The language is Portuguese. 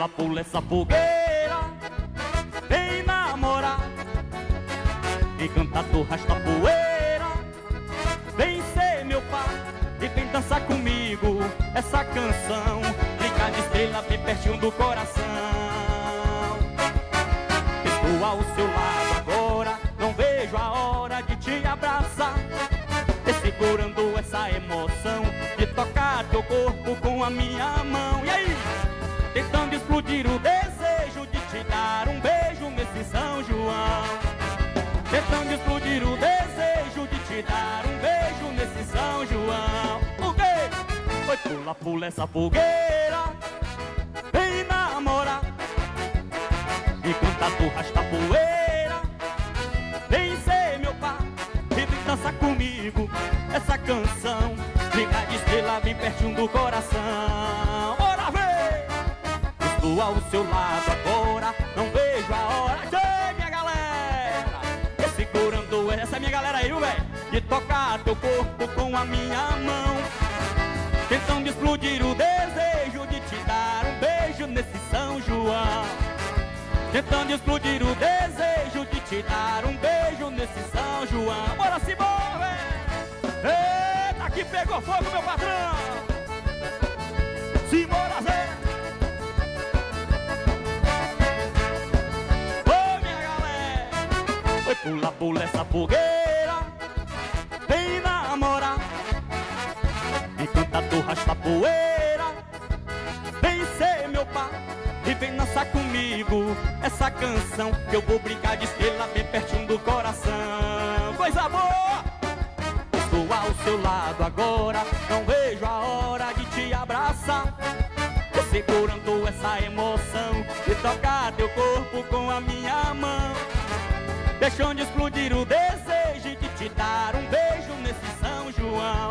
pula, pula essa fogueira, vem namorar e canta do rasta poeira. Vem ser meu par e vem dançar comigo essa canção. Brincar de estrela bem pertinho do coração. Estou ao seu lado agora, não vejo a hora de te abraçar, segurando essa emoção de tocar teu corpo com a minha mão. E aí? Tentando explodir o desejo de te dar um beijo nesse São João. Tentando explodir o desejo de te dar um beijo nesse São João. O quê? Oi, pula, pula essa fogueira, vem namorar e canta tu rasta poeira. Vem ser meu par e vem dançar comigo essa canção. Brincar de estrela bem pertinho do coração. Bora ver! Estou ao seu lado agora, não vejo a hora. Ei, minha galera! Segurando essa minha galera aí, velho, de tocar teu corpo com a minha mão. Tentando explodir o desejo de te dar um beijo nesse São João. Tentando explodir o desejo de te dar um beijo nesse São João. Bora se bora, velho! Eita, que pegou fogo, meu patrão! Simbora, Zé! Ô, minha galera! Oi, pula, pula essa fogueira, vem namorar e canta tu rasta poeira. Vem ser meu par e vem dançar comigo essa canção, que eu vou brincar de estrela bem pertinho do coração. Coisa boa! Estou ao seu lado agora, não vejo a hora de te abraçar, segurando essa emoção de tocar teu corpo com a minha mão. Deixando explodir o desejo de te dar um beijo nesse São João.